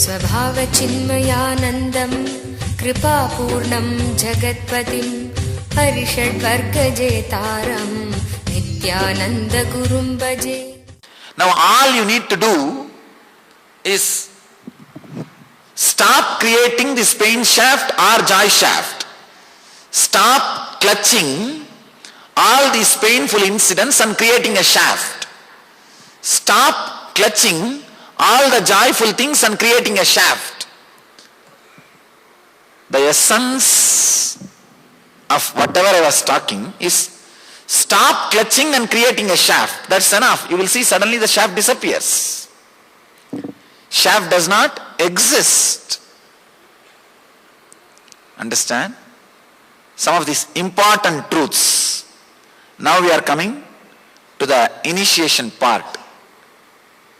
स्वभावचिन्मयानन्दं कृपापूर्णं जगत्पतिं हरिषड्वर्गजेतारं नित्यानन्दगुरुं भजे. Now all you need to do is stop creating this pain shaft or joy shaft. Stop clutching all these painful incidents and creating a shaft. Stop clutching all the joyful things and creating a shaft. The essence of whatever I was talking is stop clutching and creating a shaft. That's enough. You will see suddenly the shaft disappears. Shaft does not exist. Understand? Some of these important truths. Now we are coming to the initiation part.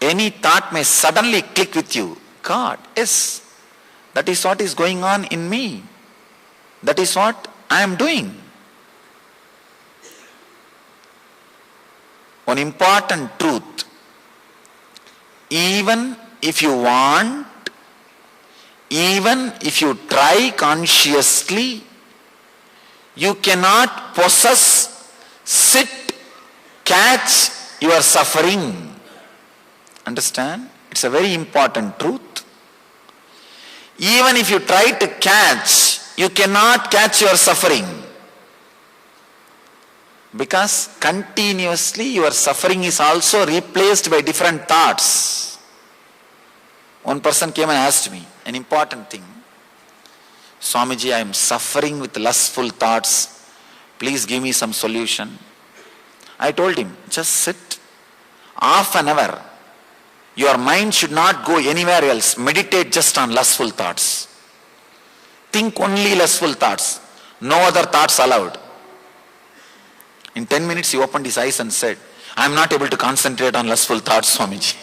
Any thought may suddenly click with you. God, yes, that is what is going on in me. That is what I am doing. One important truth. Even if you want, even if you try consciously, you cannot possess, sit, catch your suffering. Understand? It's a very important truth. Even if you try to catch, you cannot catch your suffering. Because continuously your suffering is also replaced by different thoughts. One person came and asked me an important thing. Swamiji, I am suffering with lustful thoughts. Please give me some solution. I told him, just sit. Half an hour. Your mind should not go anywhere else. Meditate just on lustful thoughts. Think only lustful thoughts. No other thoughts allowed. In 10 minutes he opened his eyes and said, I am not able to concentrate on lustful thoughts, Swamiji.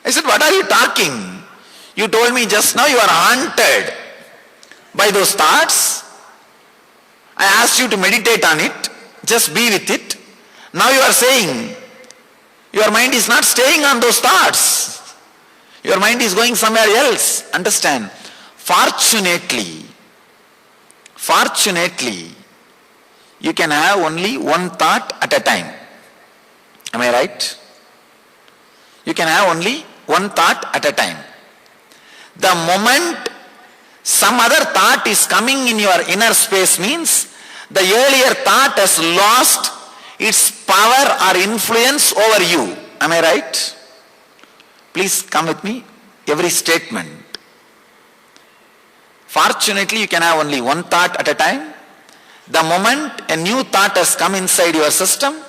I said, what are you talking? You told me just now you are haunted by those thoughts. I asked you to meditate on it. Just be with it. Now you are saying, your mind is not staying on those thoughts. Your mind is going somewhere else. Understand? Fortunately, you can have only one thought at a time. Am I right? You can have only one thought at a time. The moment some other thought is coming in your inner space means the earlier thought has lost its power or influence over you. Am I right? Please come with me. Every statement. Fortunately, you can have only one thought at a time. The moment a new thought has come inside your system,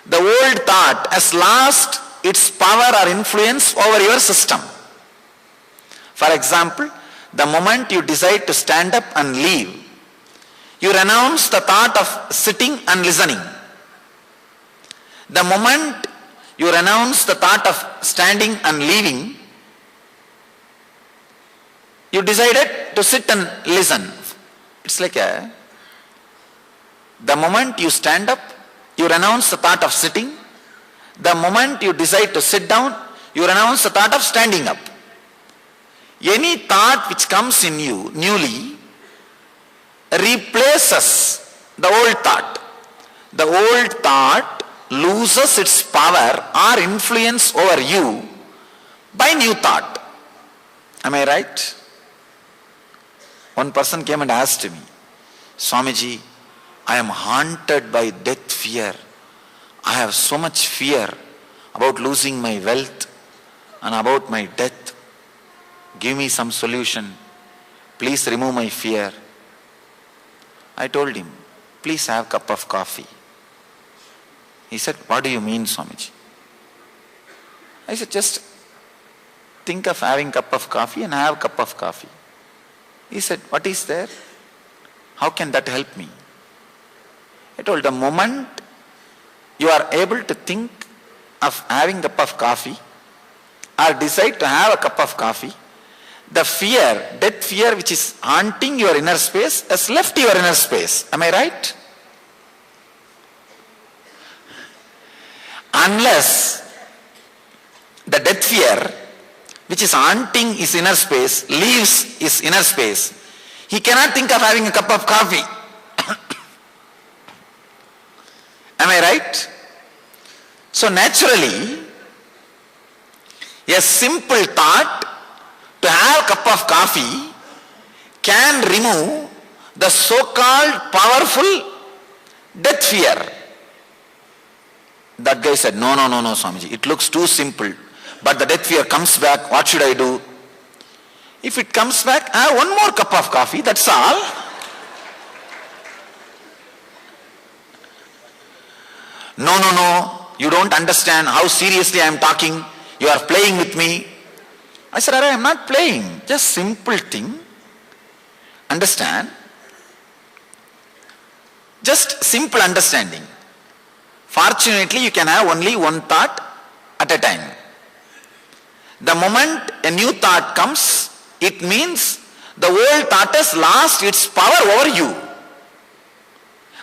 the old thought has lost its power or influence over your system. For example, the moment you decide to stand up and leave, you renounce the thought of sitting and listening. The moment you renounce the thought of standing and leaving, you decided to sit and listen. It's like the moment you stand up, you renounce the thought of sitting. The moment you decide to sit down, you renounce the thought of standing up. Any thought which comes in you newly replaces the old thought. The old thought loses its power or influence over you by new thought. Am I right? One person came and asked me, Swamiji, I am haunted by death fear. I have so much fear about losing my wealth and about my death. Give me some solution. Please remove my fear. I told him, please have a cup of coffee. He said, what do you mean, Swamiji? I said, just think of having a cup of coffee and have a cup of coffee. He said, what is there? How can that help me? I told, the moment you are able to think of having a cup of coffee or decide to have a cup of coffee, the fear, death fear which is haunting your inner space has left your inner space. Am I right? Unless the death fear which is haunting his inner space, leaves his inner space, he cannot think of having a cup of coffee. Am I right? So naturally, a simple thought to have a cup of coffee can remove the so-called powerful death fear. That guy said, no, Swamiji, it looks too simple. But the death fear comes back, what should I do? If it comes back, I have one more cup of coffee, that's all. No, you don't understand how seriously I am talking. You are playing with me. I said, I am not playing, just simple thing. Understand? Just simple understanding. Fortunately, you can have only one thought at a time. The moment a new thought comes, it means the old thought has lost its power over you.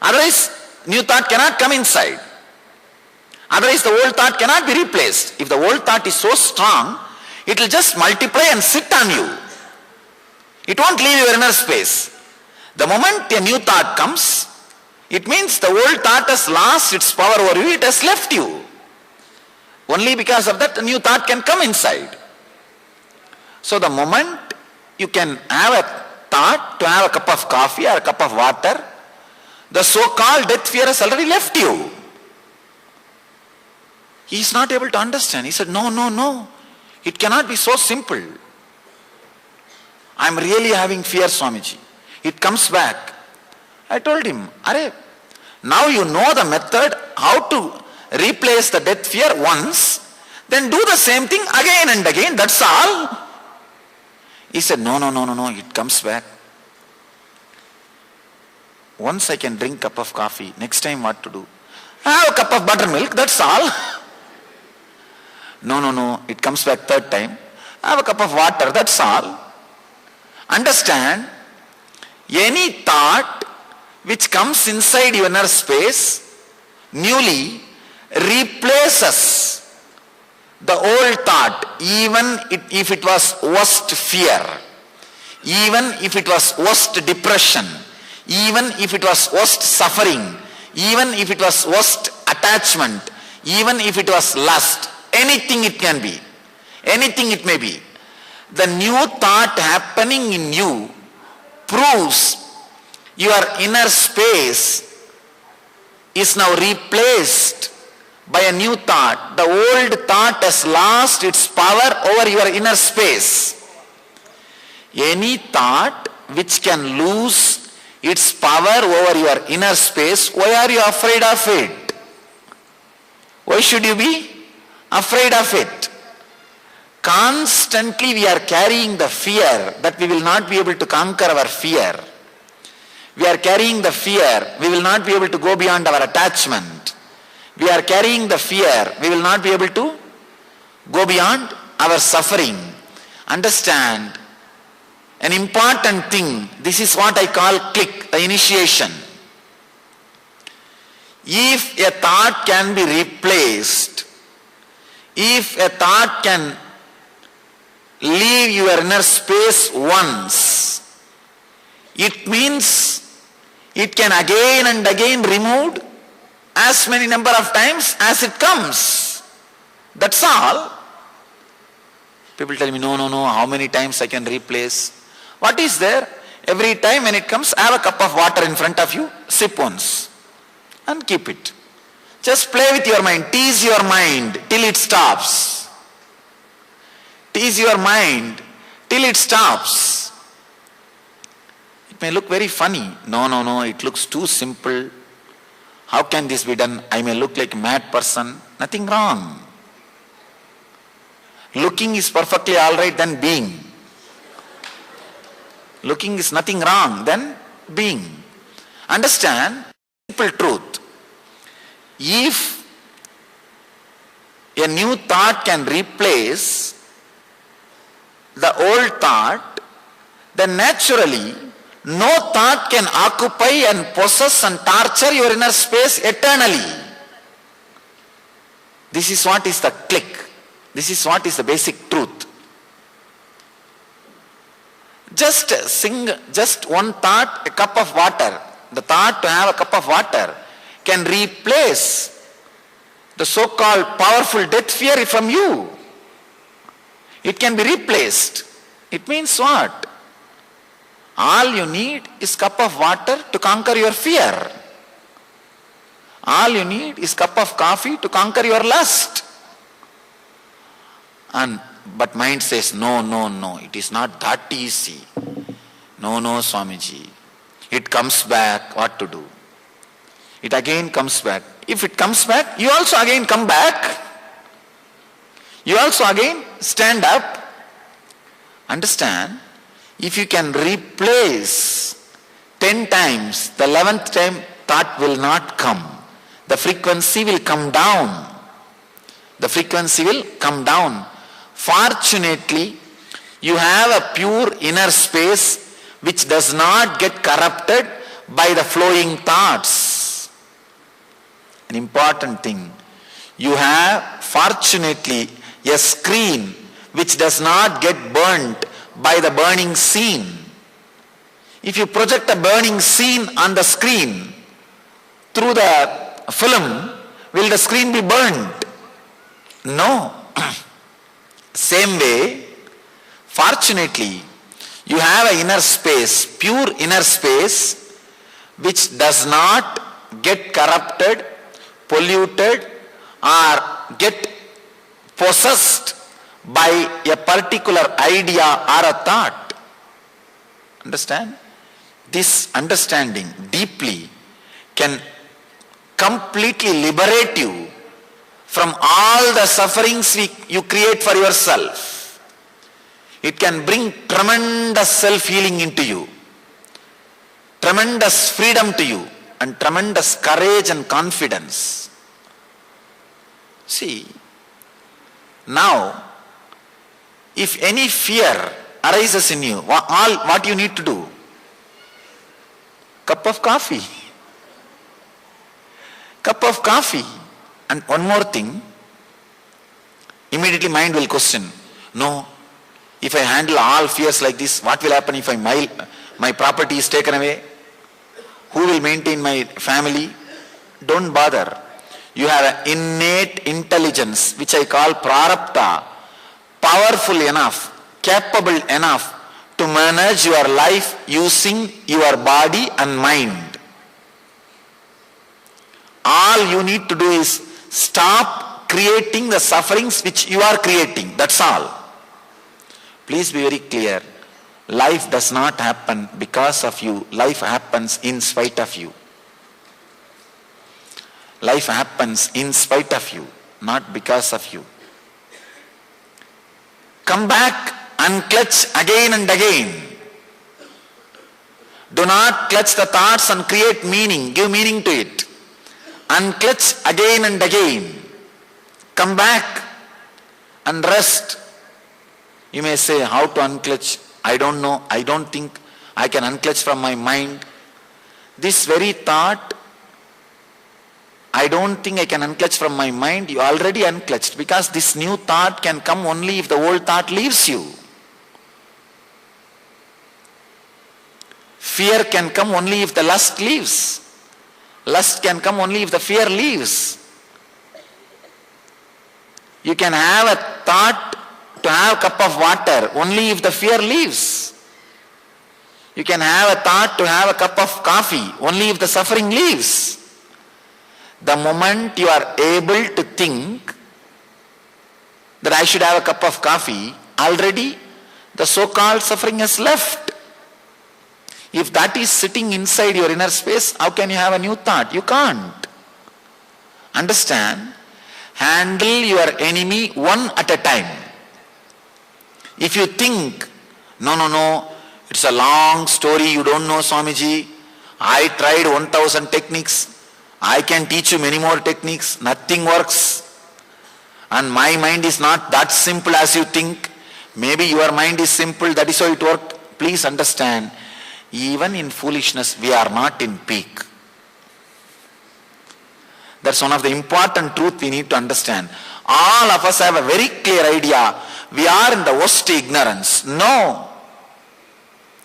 Otherwise, new thought cannot come inside. Otherwise, the old thought cannot be replaced. If the old thought is so strong, it will just multiply and sit on you. It won't leave your inner space. The moment a new thought comes, it means the old thought has lost its power over you, it has left you. Only because of that, the new thought can come inside. So the moment you can have a thought to have a cup of coffee or a cup of water, the so-called death fear has already left you. He is not able to understand. He said, no, it cannot be so simple. I am really having fear, Swamiji. It comes back. I told him, now you know the method how to replace the death fear once, then do the same thing again and again, that's all. He said, no, it comes back. Once I can drink a cup of coffee, next time what to do? Have a cup of buttermilk, that's all. No, it comes back third time. Have a cup of water, that's all. Understand, any thought which comes inside your inner space newly replaces the old thought, even if it was worst fear, even if it was worst depression, even if it was worst suffering, even if it was worst attachment, even if it was lust, anything it can be, anything it may be. The new thought happening in you proves your inner space is now replaced by a new thought. The old thought has lost its power over your inner space. Any thought which can lose its power over your inner space, why are you afraid of it? Why should you be afraid of it? Constantly we are carrying the fear that we will not be able to conquer our fear. We are carrying the fear we will not be able to go beyond our attachment. We are carrying the fear we will not be able to go beyond our suffering. Understand an important thing. This is what I call click, the initiation. If a thought can be replaced, if a thought can leave your inner space once, it means it can again and again removed as many number of times as it comes. That's all. People tell me, no, how many times I can replace? What is there? Every time when it comes, have a cup of water in front of you, sip once and keep it. Just play with your mind, tease your mind till it stops. Tease your mind till it stops. It may look very funny. No, it looks too simple. How can this be done? I may look like a mad person. Nothing wrong. Looking is perfectly alright than being. Looking is nothing wrong than being. Understand simple truth. If a new thought can replace the old thought, then naturally no thought can occupy and possess and torture your inner space eternally. This is what is the click. This is what is the basic truth. just one thought, a cup of water. The thought to have a cup of water can replace the so-called powerful death fear from you. It can be replaced. It means what? All you need is cup of water to conquer your fear. All you need is cup of coffee to conquer your lust. But mind says, no, it is not that easy. No, Swamiji. It comes back, what to do? It again comes back. If it comes back, you also again come back. You also again stand up. Understand? If you can replace 10 times, the 11th time thought will not come. The frequency will come down. The frequency will come down. Fortunately, you have a pure inner space which does not get corrupted by the flowing thoughts. An important thing. You have, fortunately, a screen which does not get burnt by the burning scene. If you project a burning scene on the screen through the film, will the screen be burnt? No. Same way, fortunately, you have an inner space, pure inner space, which does not get corrupted, polluted, or get possessed by a particular idea or a thought. Understand? This understanding deeply can completely liberate you from all the sufferings you create for yourself. It can bring tremendous self-healing into you, tremendous freedom to you, and tremendous courage and confidence. See, now, if any fear arises in you, what you need to do? Cup of coffee. Cup of coffee. And one more thing, immediately mind will question, no, if I handle all fears like this, what will happen if my property is taken away? Who will maintain my family? Don't bother. You have an innate intelligence, which I call prarabdha, powerful enough, capable enough to manage your life using your body and mind. All you need to do is stop creating the sufferings which you are creating. That's all. Please be very clear. Life does not happen because of you. Life happens in spite of you. Life happens in spite of you, not because of you. Come back and clutch again and again. Do not clutch the thoughts and create meaning. Give meaning to it. Unclutch again and again. Come back and rest. You may say, how to unclutch? I don't know. I don't think I can unclutch from my mind. This very thought, I don't think I can unclutch from my mind. You already unclutched, because this new thought can come only if the old thought leaves you. Fear can come only if the lust leaves. Lust can come only if the fear leaves. You can have a thought to have a cup of water only if the fear leaves. You can have a thought to have a cup of coffee only if the suffering leaves. The moment you are able to think that I should have a cup of coffee, already the so-called suffering has left. If that is sitting inside your inner space, how can you have a new thought? You can't. Understand? Handle your enemy one at a time. If you think, no, it's a long story, you don't know, Swamiji. I tried 1000 techniques. I can teach you many more techniques. Nothing works. And my mind is not that simple as you think. Maybe your mind is simple, that is how it worked. Please understand, even in foolishness, we are not in peak. That's one of the important truth we need to understand. All of us have a very clear idea. We are in the worst ignorance. No.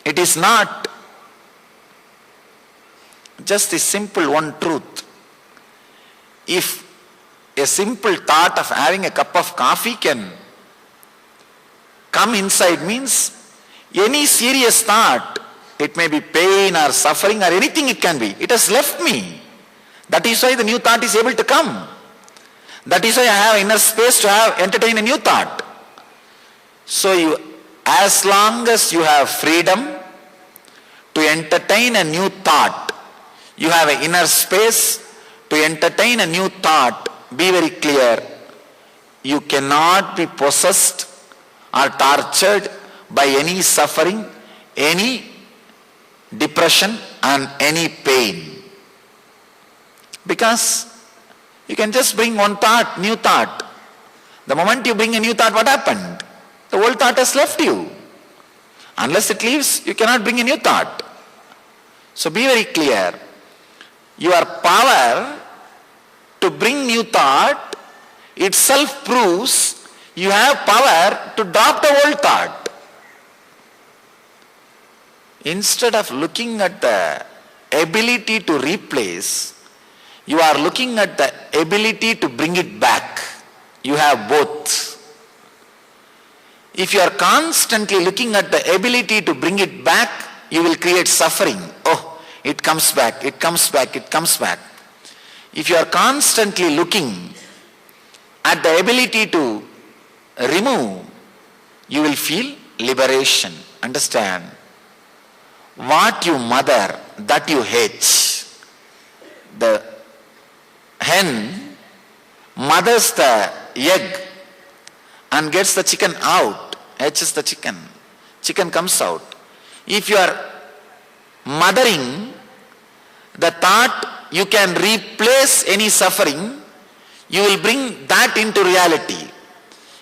It is not just the simple one truth. If a simple thought of having a cup of coffee can come inside, means any serious thought, it may be pain or suffering or anything it can be, it has left me. That is why the new thought is able to come. That is why I have inner space to entertain a new thought. So as long as you have freedom to entertain a new thought, you have an inner space to entertain a new thought, be very clear, you cannot be possessed or tortured by any suffering, any depression and any pain. Because you can just bring one thought, new thought. The moment you bring a new thought, what happened? The old thought has left you. Unless it leaves, you cannot bring a new thought. So be very clear. Your power to bring new thought itself proves you have power to drop the old thought. Instead of looking at the ability to replace, you are looking at the ability to bring it back. You have both. If you are constantly looking at the ability to bring it back, you will create suffering. Oh, it comes back, it comes back, it comes back. If you are constantly looking at the ability to remove, you will feel liberation. Understand? What you mother, that you hatch. The hen mothers the egg and gets the chicken out, hatches the chicken. Chicken comes out. If you are mothering the thought you can replace any suffering, you will bring that into reality.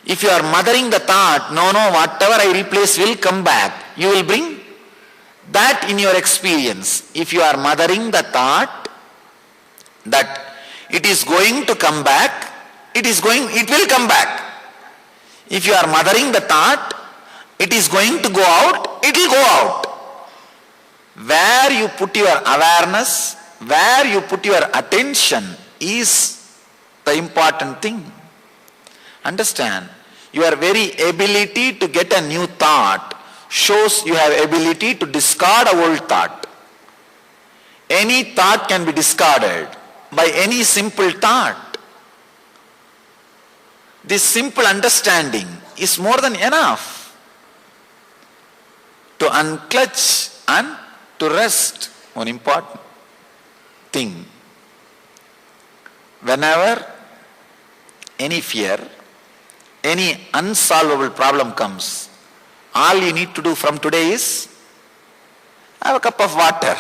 If you are mothering the thought, no, whatever I replace will come back, you will bring that in your experience. If you are mothering the thought that it is going to come back, it will come back. If you are mothering the thought, it is going to go out, it will go out. Where you put your awareness, where you put your attention is the important thing. Understand? Your very ability to get a new thought shows you have ability to discard a old thought. Any thought can be discarded by any simple thought. This simple understanding is more than enough to unclutch and to rest. One important thing. Whenever any fear, any unsolvable problem comes, all you need to do from today is have a cup of water.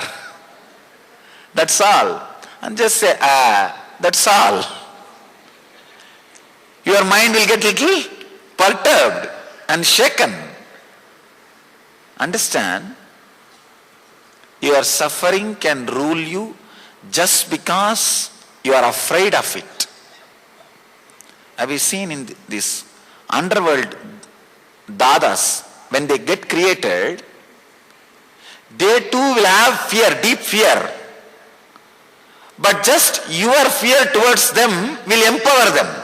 That's all. And just say, that's all. Your mind will get little perturbed and shaken. Understand? Your suffering can rule you just because you are afraid of it. Have you seen in this underworld dadas, when they get created, they too will have fear, deep fear. But just your fear towards them will empower them.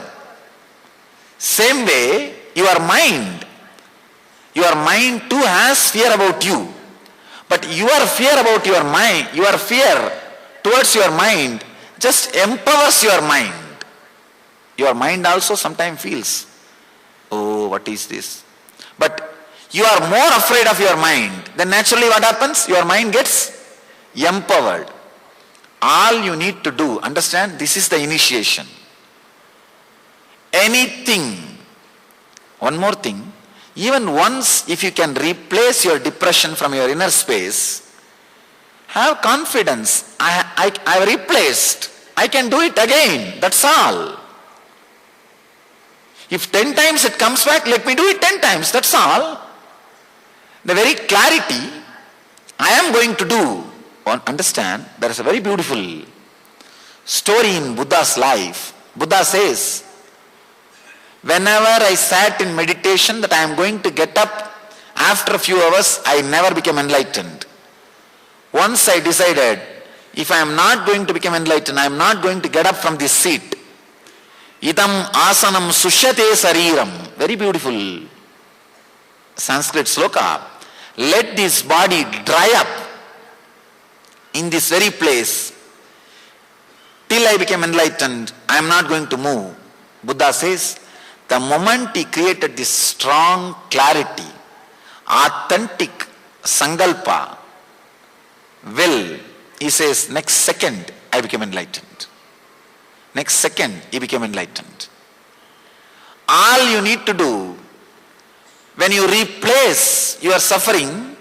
Same way, your mind too has fear about you. But your fear about your mind, your fear towards your mind just empowers your mind. Your mind also sometimes feels, oh, what is this? But you are more afraid of your mind. Then naturally what happens? Your mind gets empowered. All you need to do, understand, this is the initiation. Anything, one more thing, even once if you can replace your depression from your inner space, have confidence. I replaced. I can do it again. That's all. If 10 times it comes back, let me do it 10 times. That's all. The very clarity I am going to do. Understand, there is a very beautiful story in Buddha's life. Buddha says, whenever I sat in meditation that I am going to get up After a few hours, I never became enlightened. Once I decided, if I am not going to become enlightened, I am not going to get up from this seat. Idam asanam sushyate sariram. Very beautiful Sanskrit sloka. Let this body dry up in this very place. Till I became enlightened, I am not going to move. Buddha says, the moment he created this strong clarity, authentic sankalpa, will, he says, next second I became enlightened. Next second he became enlightened. All you need to do, when you replace your suffering,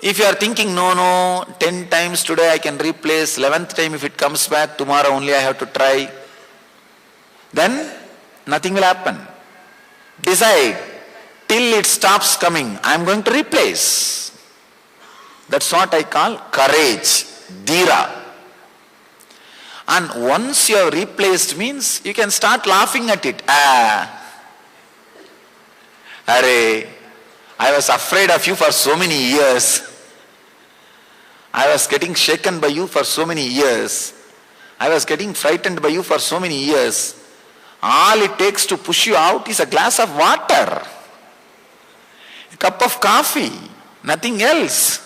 if you are thinking, no, 10 times today I can replace, 11th time if it comes back, tomorrow only I have to try, then nothing will happen. Decide, till it stops coming, I am going to replace. That's what I call courage, dhira. And once you have replaced means, you can start laughing at it. Arey, I was afraid of you for so many years. I was getting shaken by you for so many years. I was getting frightened by you for so many years. All it takes to push you out is a glass of water, a cup of coffee, nothing else.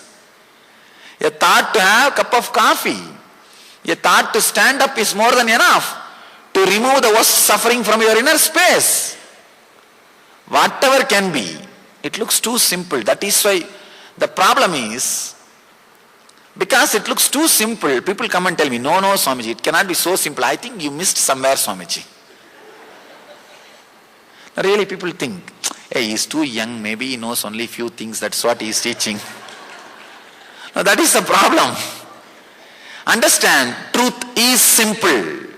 A thought to have a cup of coffee, a thought to stand up is more than enough to remove the worst suffering from your inner space. Whatever can be, it looks too simple. That is why the problem is, because it looks too simple, people come and tell me, no, Swamiji, it cannot be so simple. I think you missed somewhere, Swamiji. Really, people think, hey, he's too young, maybe he knows only few things, that's what he is teaching. No, that is the problem. Understand, truth is simple.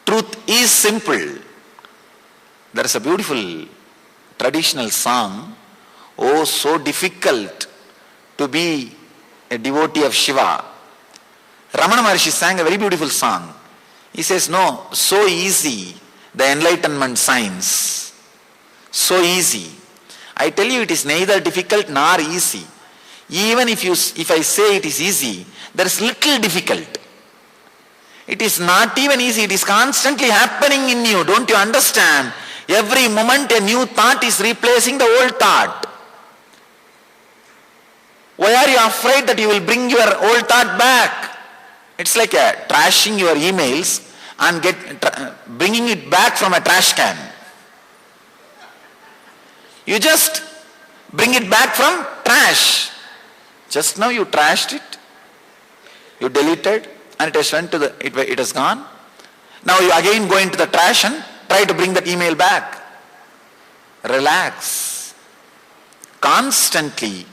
Truth is simple. There is a beautiful traditional song, oh, so difficult to be a devotee of Shiva. Ramana Maharshi sang a very beautiful song. He says, no, so easy, the enlightenment science. So easy. I tell you, it is neither difficult nor easy. Even if I say it is easy, there is little difficult. It is not even easy, it is constantly happening in you. Don't you understand? Every moment a new thought is replacing the old thought. Why are you afraid that you will bring your old thought back? It's like trashing your emails and bringing it back from a trash can. You just bring it back from trash. Just now you trashed it, you deleted, and it has gone. Now you again go into the trash and try to bring that email back. Relax. Constantly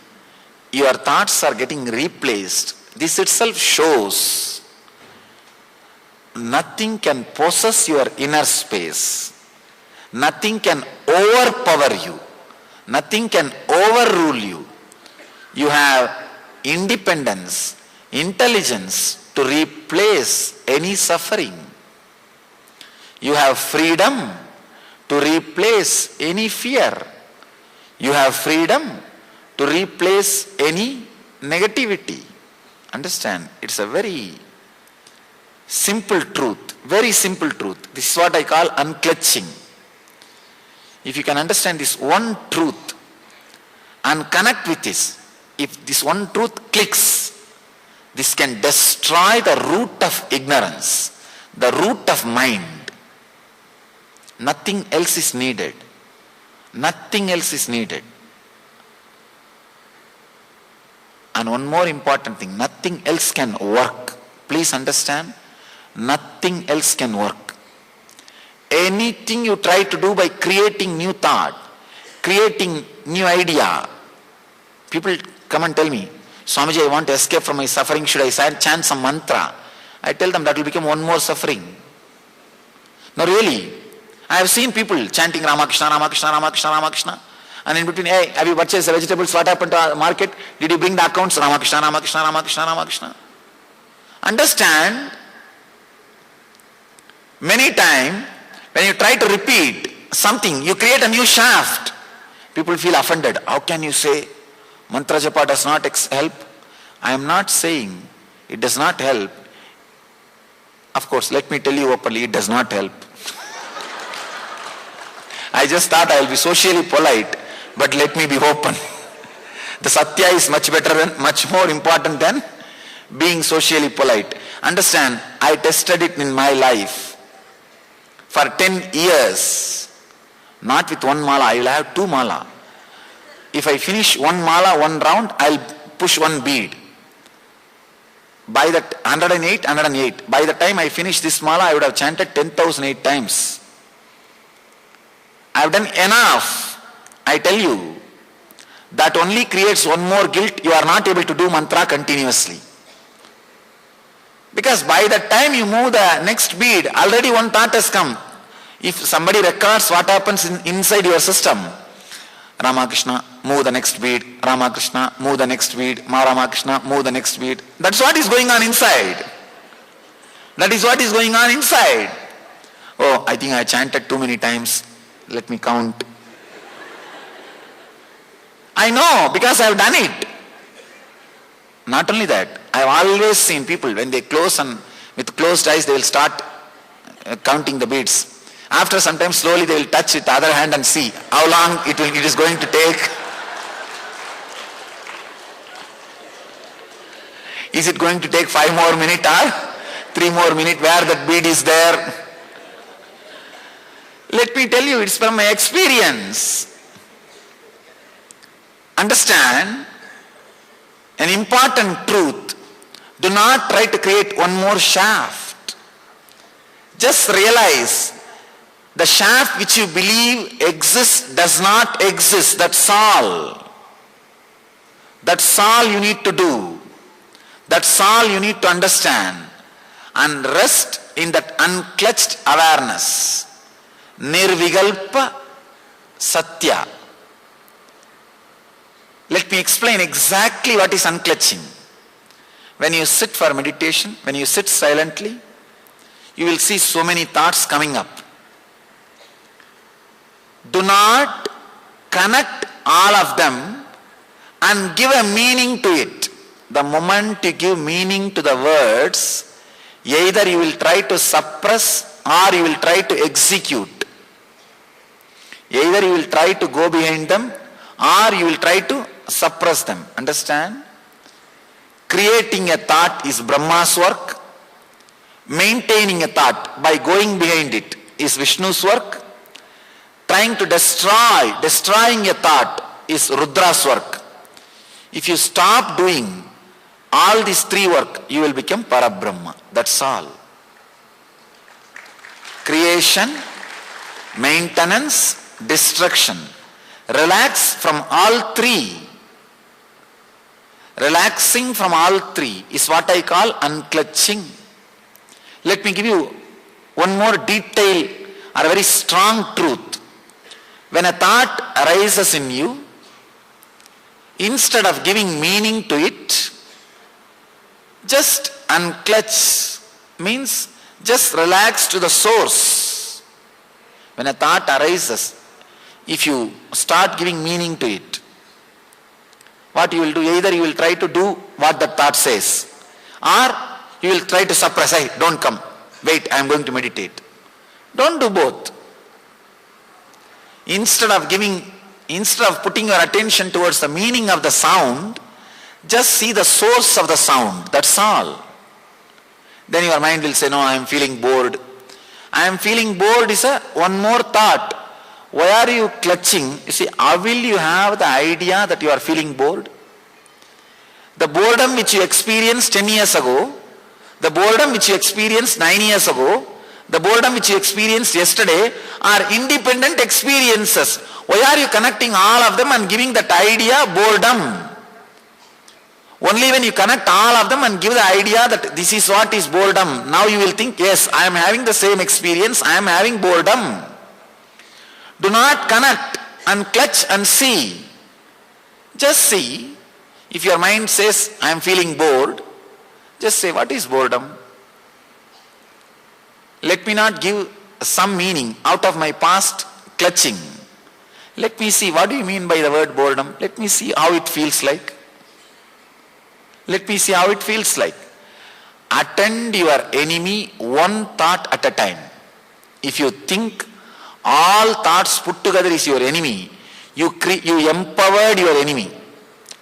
your thoughts are getting replaced. This itself shows nothing can possess your inner space. Nothing can overpower you. Nothing can overrule you. You have independence, intelligence to replace any suffering. You have freedom to replace any fear. You have freedom to replace any negativity. Understand? It's a very simple truth. Very simple truth. This is what I call unclutching. If you can understand this one truth and connect with this, if this one truth clicks, this can destroy the root of ignorance, the root of mind. Nothing else is needed. Nothing else is needed. And one more important thing, nothing else can work. Please understand, nothing else can work. Anything you try to do by creating new thought, creating new idea, people come and tell me, Swamiji, I want to escape from my suffering, should I chant some mantra? I tell them that will become one more suffering. No, really, I have seen people chanting Ramakrishna, Ramakrishna, Ramakrishna, Ramakrishna. And in between, hey, have you purchased the vegetables? What happened to the market? Did you bring the accounts? Ramakrishna, Ramakrishna, Ramakrishna, Ramakrishna. Understand, many times when you try to repeat something, you create a new shaft. People feel offended. How can you say mantra japa does not help? I am not saying it does not help. Of course, let me tell you openly, it does not help. I just thought I will be socially polite, but let me be open. The satya is much better and much more important than being socially polite. Understand, I tested it in my life. For 10 years, not with one mala, I will have 2 mala. If I finish 1 mala, 1 round, I will push 1 bead. By that 108. By the time I finish this mala, I would have chanted 10,008 times. I have done enough. I tell you, that only creates one more guilt. You are not able to do mantra continuously. Because by the time you move the next bead, already one thought has come. If somebody records what happens inside your system, Ramakrishna, move the next bead, Ramakrishna, move the next bead, Ramakrishna, move the next bead. That's what is going on inside. That is what is going on inside. Oh, I think I chanted too many times. Let me count. I know, because I have done it. Not only that, I have always seen people, when they close and with closed eyes, they will start counting the beads. After some time, slowly they will touch with the other hand and see how long it is going to take. Is it going to take 5 more minutes or 3 more minutes where that bead is there? Let me tell you, it's from my experience. Understand an important truth. Do not try to create one more shaft. Just realize the shaft which you believe exists does not exist. That's all. That's all you need to do. That's all you need to understand. And rest in that unclutched awareness. Nirvigalpa Satya. Let me explain exactly what is unclutching. When you sit for meditation, when you sit silently, you will see so many thoughts coming up. Do not connect all of them and give a meaning to it. The moment you give meaning to the words, either you will try to suppress or you will try to execute. Either you will try to go behind them or you will try to suppress them. Understand? Creating a thought is Brahma's work. Maintaining a thought by going behind it is Vishnu's work. Trying to destroying a thought is Rudra's work. If you stop doing all these 3 work, you will become Parabrahma. That's all. Creation, maintenance, destruction. Relax from all 3. Relaxing from all 3 is what I call unclutching. Let me give you one more detail or a very strong truth. When a thought arises in you, instead of giving meaning to it, just unclutch means just relax to the source. When a thought arises, if you start giving meaning to it, what you will do, either you will try to do what the thought says, or you will try to suppress. Hey, don't come. Wait, I am going to meditate. Don't do both. Instead of putting your attention towards the meaning of the sound, just see the source of the sound. That's all. Then your mind will say, no, I am feeling bored. I am feeling bored is one more thought. Why are you clutching? You see, how will you have the idea that you are feeling bored? The boredom which you experienced 10 years ago, the boredom which you experienced 9 years ago, the boredom which you experienced yesterday are independent experiences. Why are you connecting all of them and giving that idea boredom? Only when you connect all of them and give the idea that this is what is boredom, now you will think, yes, I am having the same experience, I am having boredom. Do not connect and clutch and see. Just see. If your mind says, I am feeling bored, just say, what is boredom? Let me not give some meaning out of my past clutching. Let me see, what do you mean by the word boredom? Let me see how it feels like. Let me see how it feels like. Attend your enemy one thought at a time. If you think all thoughts put together is your enemy, you empowered your enemy.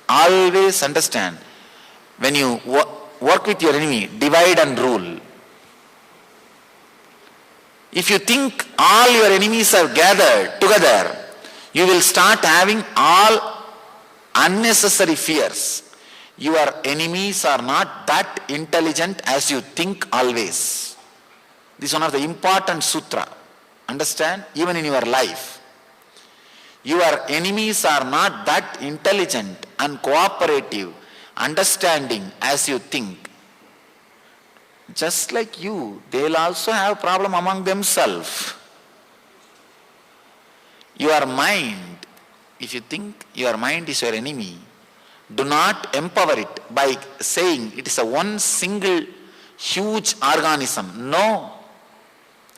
Always understand, when you work with your enemy, divide and rule. If you think all your enemies are gathered together, you will start having all unnecessary fears. Your enemies are not that intelligent as you think always. This is one of the important sutra. Understand? Even in your life. Your enemies are not that intelligent and cooperative, understanding as you think. Just like you, they will also have problem among themselves. Your mind, if you think your mind is your enemy, do not empower it by saying it is a one single huge organism. No.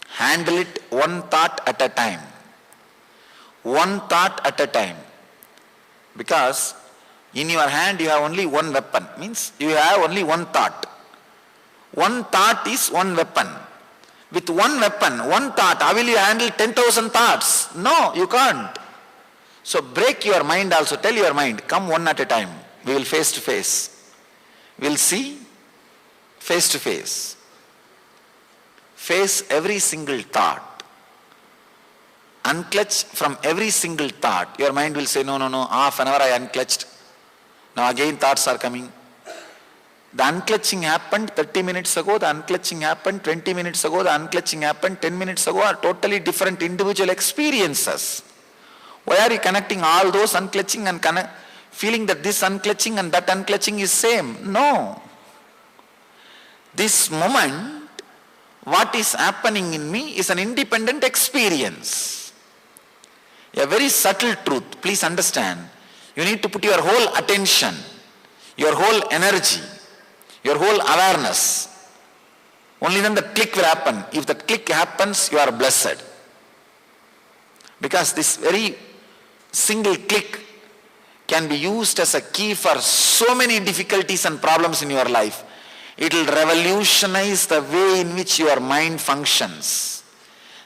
Handle it one thought at a time. One thought at a time. Because in your hand you have only one weapon. Means you have only one thought. One thought is one weapon. With one weapon, one thought, how will you handle 10,000 thoughts? No, you can't. So break your mind also. Tell your mind, come one at a time. We will face to face. We will see face to face. Face every single thought. Unclutch from every single thought. Your mind will say, no, half an hour I unclutched. Now again thoughts are coming. The unclutching happened 30 minutes ago, the unclutching happened 20 minutes ago, the unclutching happened 10 minutes ago, are totally different individual experiences. Why are you connecting all those unclutching and feeling that this unclutching and that unclutching is same? No. This moment, what is happening in me is an independent experience. A very subtle truth, please understand. You need to put your whole attention, your whole energy, your whole awareness. Only then the click will happen. If the click happens, you are blessed. Because this very single click can be used as a key for so many difficulties and problems in your life. It will revolutionize the way in which your mind functions,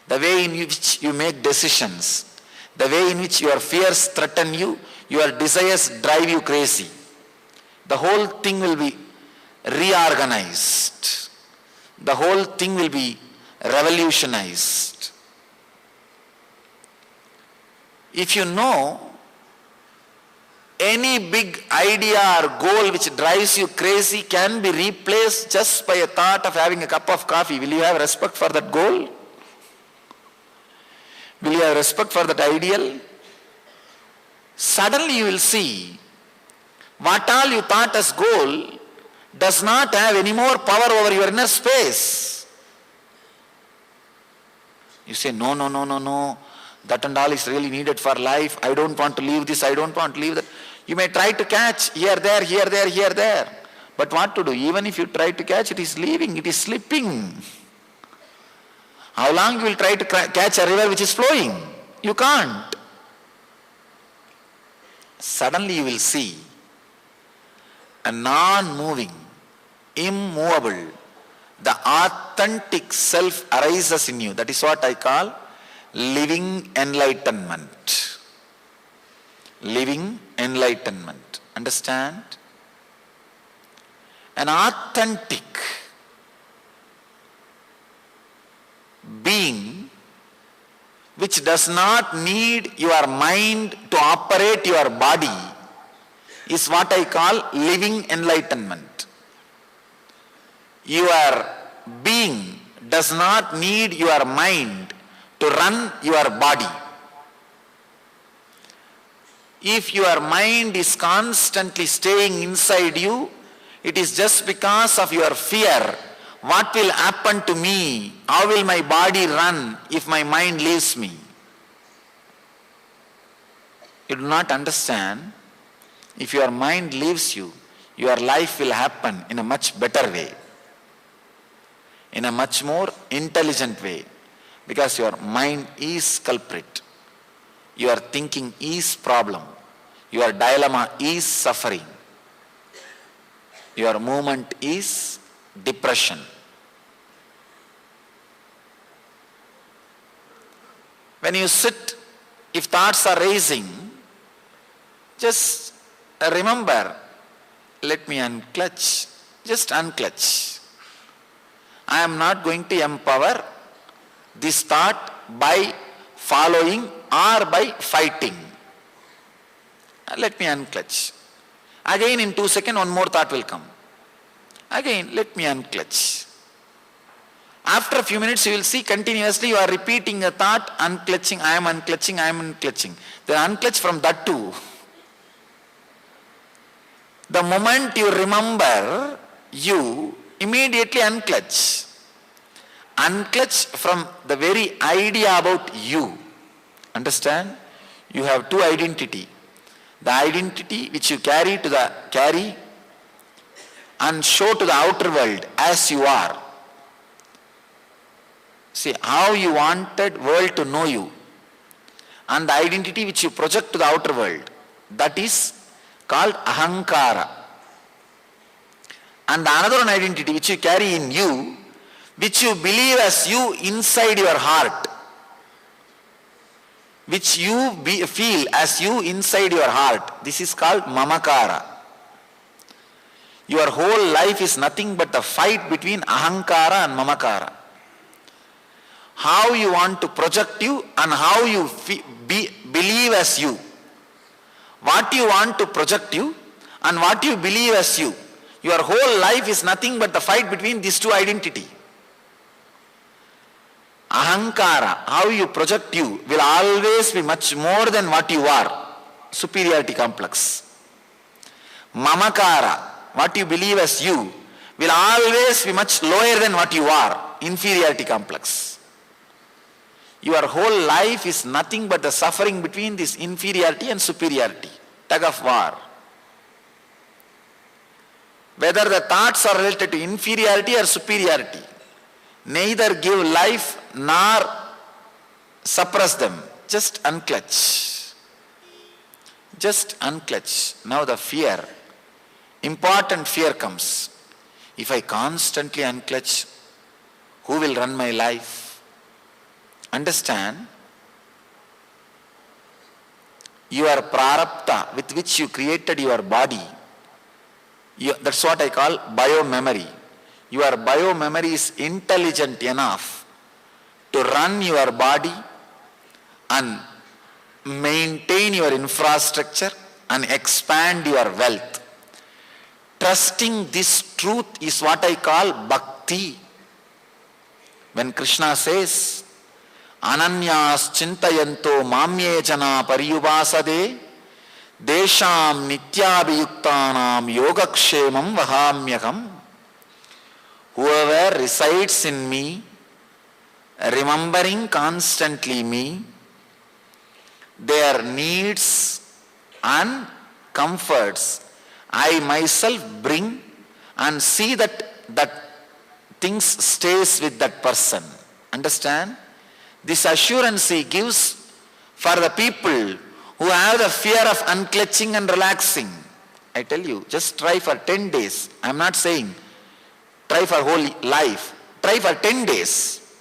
the way in which you make decisions, the way in which your fears threaten you, your desires drive you crazy. The whole thing will be reorganized. The whole thing will be revolutionized. If you know any big idea or goal which drives you crazy can be replaced just by a thought of having a cup of coffee, will you have respect for that goal? Will you have respect for that ideal? Suddenly you will see what all you thought as goal does not have any more power over your inner space. You say, no, that and all is really needed for life. I don't want to leave this, I don't want to leave that. You may try to catch here, there. But what to do? Even if you try to catch, it is leaving, it is slipping. How long you will try to catch a river which is flowing? You can't. Suddenly you will see a non-moving, immovable, the authentic self arises in you. That is what I call living enlightenment. Living enlightenment. Understand? An authentic being which does not need your mind to operate your body is what I call living enlightenment. Your being does not need your mind to run your body. If your mind is constantly staying inside you, it is just because of your fear. What will happen to me? How will my body run if my mind leaves me? You do not understand. If your mind leaves you, your life will happen in a much better way, in a much more intelligent way, because your mind is culprit. Your thinking is problem. Your dilemma is suffering. Your movement is depression. When you sit, if thoughts are raising, just remember, let me unclutch. Just unclutch. I am not going to empower this thought by following or by fighting. Let me unclutch. Again in 2 seconds one more thought will come. Again let me unclutch. After a few minutes you will see continuously you are repeating a thought, unclutching, I am unclutching, I am unclutching. Then unclutch from that too. The moment you remember, you immediately unclutch. Unclutch from the very idea about you. Understand? You have two identity. The identity which you carry and show to the outer world as you are. See how you wanted world to know you. And the identity which you project to the outer world. That is called ahankara. And another one identity which you carry in you, which you believe as you inside your heart, which you feel as you inside your heart, this is called mamakara. Your whole life is nothing but a fight between ahankara and mamakara. How you want to project you and how you believe as you. What you want to project you and what you believe as you. Your whole life is nothing but the fight between these two identity. Ahankara, how you project you, will always be much more than what you are. Superiority complex. Mamakara, what you believe as you, will always be much lower than what you are. Inferiority complex. Your whole life is nothing but the suffering between this inferiority and superiority. Tug of war. Whether the thoughts are related to inferiority or superiority, neither give life nor suppress them. Just unclutch. Just unclutch. Now the fear, important fear comes. If I constantly unclutch, who will run my life? Understand, your prarabdha with which you created your body, that's what I call biomemory. Your biomemory is intelligent enough to run your body and maintain your infrastructure and expand your wealth. Trusting this truth is what I call bhakti. When Krishna says, Ananyas chintayanto mamye jana pariyubasade desham nityabhiyuktanam yogakshemam vahamyakam. Whoever resides in me, remembering constantly me, their needs and comforts, I myself bring and see that things stays with that person. Understand? This assurance he gives for the people who have the fear of unclutching and relaxing. I tell you, just try for 10 days. I am not saying try for whole life. Try for 10 days.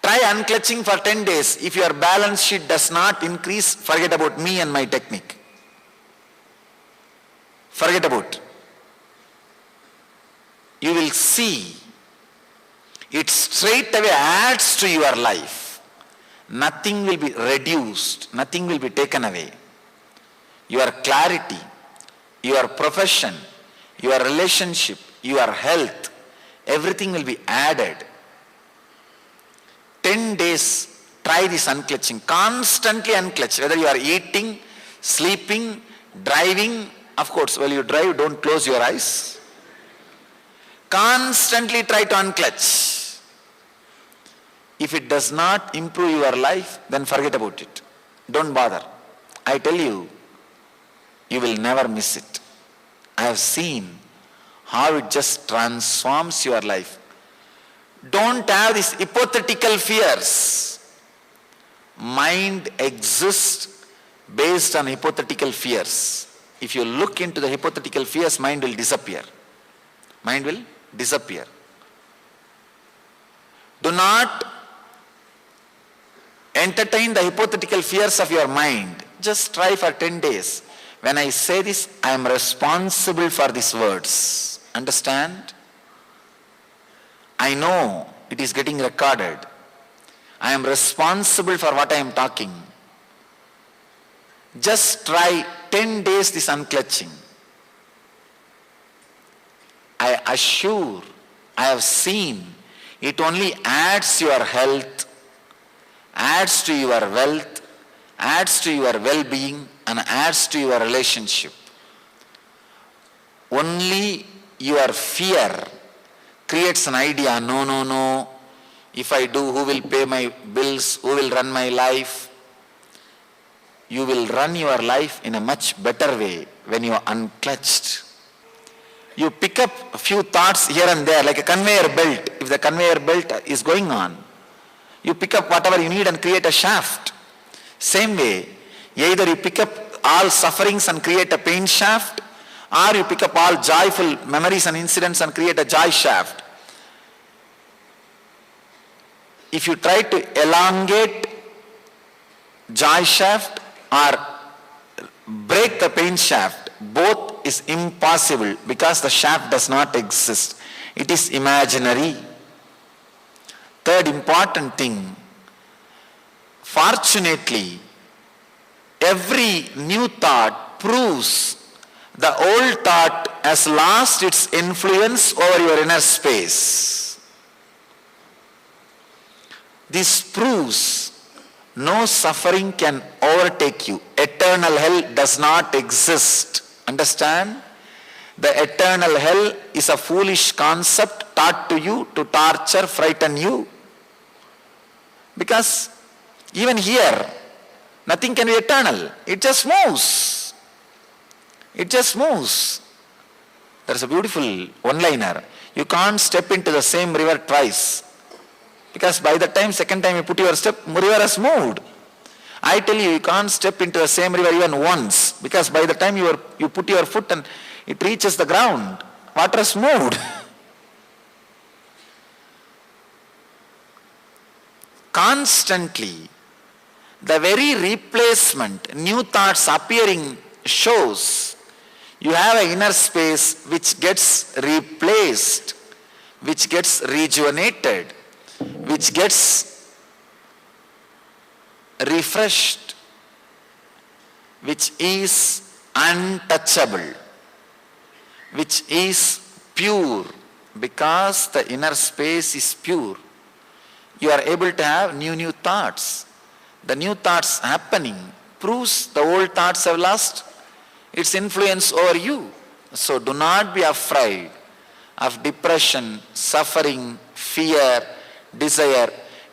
Try unclutching for 10 days. If your balance sheet does not increase, forget about me and my technique. Forget about. You will see it straight away adds to your life. Nothing will be reduced. Nothing will be taken away. Your clarity, your profession, your relationship, your health, everything will be added. 10 days, try this unclutching. Constantly unclutch. Whether you are eating, sleeping, driving. Of course, while you drive, don't close your eyes. Constantly try to unclutch. If it does not improve your life, then forget about it. Don't bother. I tell you, you will never miss it. I have seen how it just transforms your life. Don't have these hypothetical fears. mind exists based on hypothetical fears. If you look into the hypothetical fears, mind will disappear. Mind will disappear. Do not entertain the hypothetical fears of your mind. Just try for 10 days. When I say this, I am responsible for these words. Understand? I know it is getting recorded. I am responsible for what I am talking. Just try 10 days this unclutching. I assure, I have seen, it only adds to your health, adds to your wealth, adds to your well-being, and adds to your relationship. Only your fear creates an idea, no, if I do, who will pay my bills, who will run my life? You will run your life in a much better way when you are unclutched. You pick up a few thoughts here and there, like a conveyor belt. If the conveyor belt is going on, you pick up whatever you need and create a shaft. Same way, either you pick up all sufferings and create a pain shaft, or you pick up all joyful memories and incidents and create a joy shaft. If you try to elongate joy shaft or break the pain shaft, both is impossible because the shaft does not exist. It is imaginary. Third important thing, fortunately, every new thought proves the old thought has lost its influence over your inner space. This proves no suffering can overtake you. Eternal hell does not exist. Understand? The eternal hell is a foolish concept taught to you to torture, frighten you. Because even here, nothing can be eternal. It just moves. It just moves. There is a beautiful one-liner. You can't step into the same river twice. Because by the time, second time you put your step, river has moved. I tell you, you can't step into the same river even once. Because by the time you put your foot and it reaches the ground, water has moved. Constantly, the very replacement, new thoughts appearing shows you have an inner space which gets replaced, which gets rejuvenated, which gets refreshed, which is untouchable, which is pure. Because the inner space is pure, you are able to have new thoughts. The new thoughts happening proves the old thoughts have lost its influence over you. So do not be afraid of depression, suffering, fear, desire,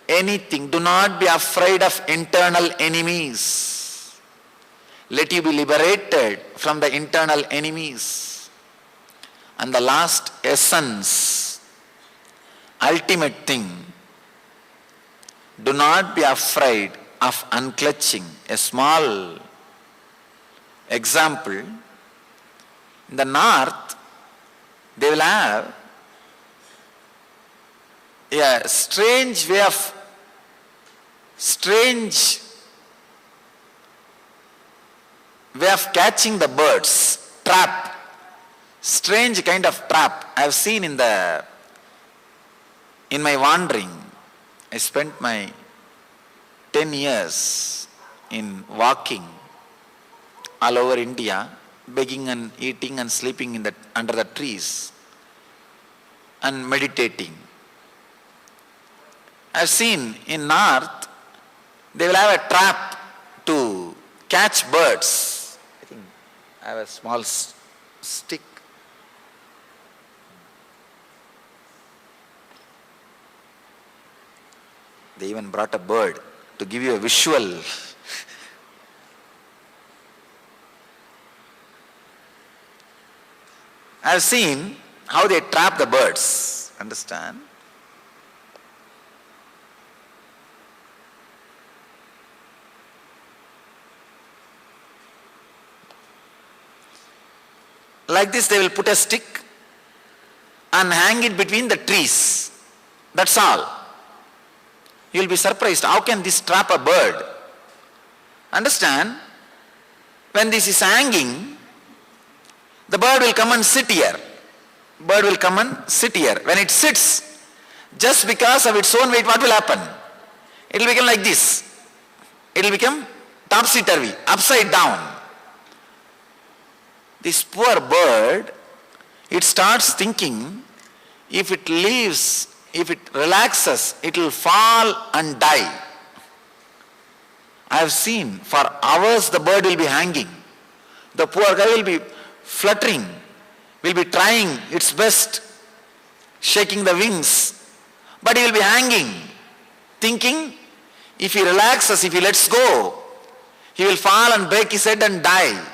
anything. Do not be afraid of internal enemies. Let you be liberated from the internal enemies. And the last essence, ultimate thing, do not be afraid of unclutching. A small example, in the north, they will have a strange way of catching the birds, trap, strange kind of trap. I have seen in my wandering. I spent my 10 years in walking all over India, begging and eating and sleeping under the trees and meditating. I've seen in north, they will have a trap to catch birds. I think I have a small stick. They even brought a bird to give you a visual. I've seen how they trap the birds. Understand? like this they will put a stick and hang it between the trees. That's all. You will be surprised. How can this trap a bird? Understand? When this is hanging, the bird will come and sit here. Bird will come and sit here. When it sits, just because of its own weight, what will happen? It will become like this. It will become topsy-turvy, upside down. This poor bird, it starts thinking, if it leaves, if it relaxes, it will fall and die. I have seen for hours the bird will be hanging. The poor guy will be fluttering, will be trying its best, shaking the wings, but he will be hanging, thinking if he relaxes, if he lets go, he will fall and break his head and die.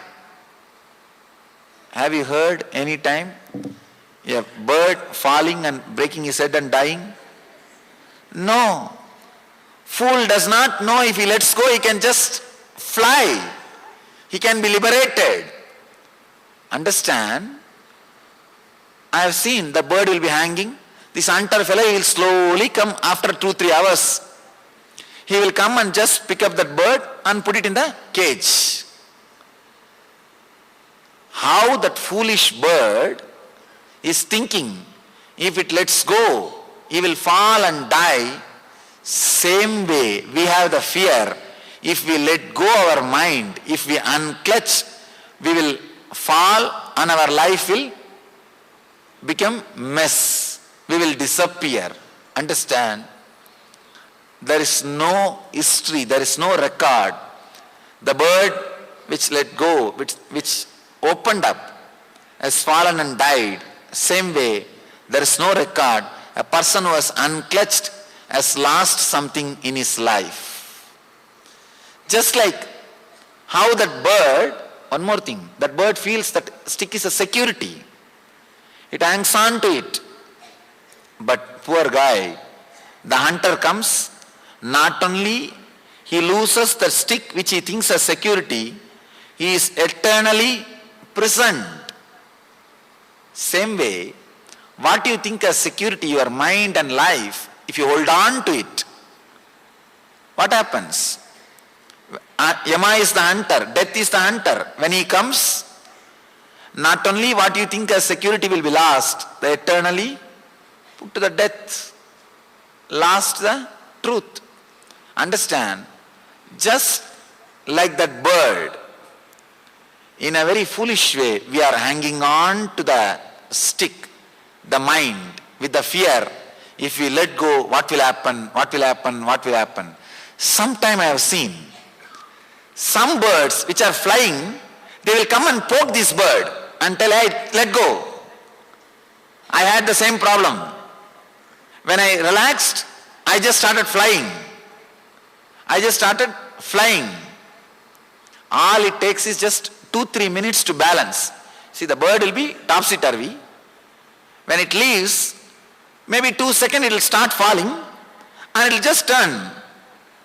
Have you heard any time a bird falling and breaking his head and dying? No. Fool does not know if he lets go, he can just fly. He can be liberated. Understand? I have seen the bird will be hanging. This hunter fellow will slowly come after 2-3 hours. He will come and just pick up that bird and put it in the cage. How that foolish bird is thinking, if it lets go, he will fall and die. Same way we have the fear. If we let go our mind, if we unclutch, we will fall and our life will become mess. We will disappear. Understand? There is no history, there is no record. The bird which let go, which opened up, has fallen and died. Same way, there is no record. A person who was unclutched has lost something in his life. Just like how that bird, one more thing, that bird feels that stick is a security. It hangs on to it. But poor guy, the hunter comes, not only he loses the stick which he thinks as security, he is eternally prisoned. Same way, what you think as security, your mind and life, if you hold on to it, what happens? Yama is the hunter, death is the hunter. When he comes, not only what you think as security will be lost, they eternally put to the death, lost the truth. Understand? Just like that bird, in a very foolish way, we are hanging on to the stick, the mind, with the fear. If we let go, what will happen? What will happen? What will happen? Sometime I have seen some birds which are flying, they will come and poke this bird and tell, hey, let go. I had the same problem. When I relaxed, I just started flying. All it takes is just 2-3 minutes to balance. See, the bird will be topsy-turvy. When it leaves, maybe 2 seconds it will start falling and it will just turn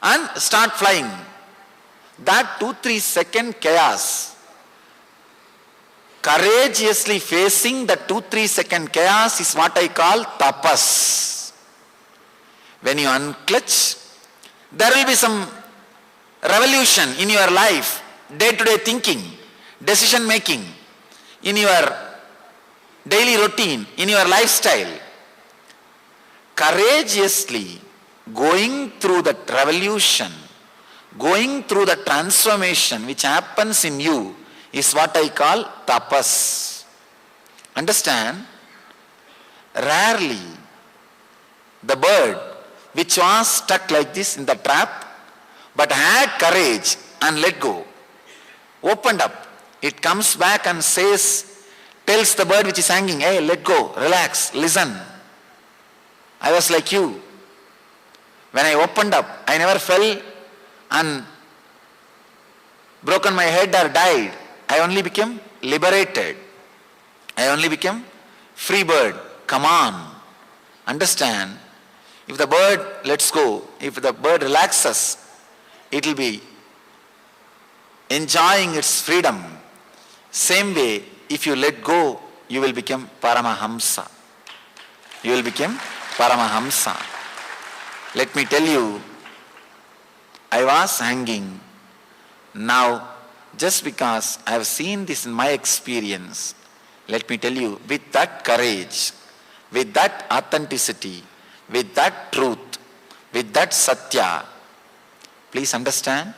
and start flying. That 2-3 second chaos, courageously facing the 2-3 second chaos is what I call tapas. When you unclutch, there will be some revolution in your life, day-to-day thinking, decision making, in your daily routine, in your lifestyle. Courageously going through that revolution, going through the transformation which happens in you is what I call tapas. Understand? Rarely the bird which was stuck like this in the trap but had courage and let go, opened up, it comes back and says, tells the bird which is hanging, hey, let go, relax, listen. I was like you. When I opened up, I never fell and broken my head or died. I only became liberated. I only became free bird. Come on. Understand? If the bird lets go, if the bird relaxes, it will be enjoying its freedom. Same way, if you let go, you will become Paramahamsa. You will become Paramahamsa. Let me tell you, I was hanging. Now, just because I have seen this in my experience, let me tell you, with that courage, with that authenticity, with that truth, with that satya, please understand,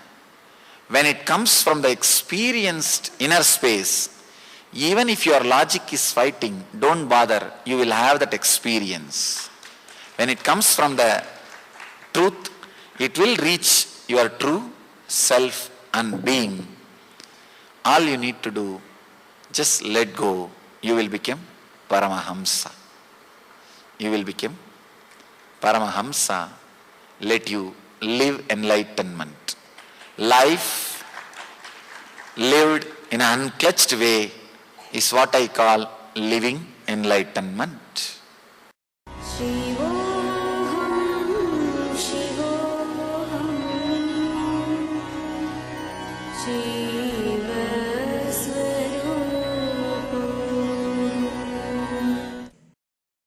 when it comes from the experienced inner space, even if your logic is fighting, don't bother, you will have that experience. When it comes from the truth, it will reach your true self and being. All you need to do, just let go, you will become Paramahamsa. You will become Paramahamsa. Let you live enlightenment. Life lived in an unclutched way is what I call living enlightenment. Shivoham, Shivoham, Shivoham.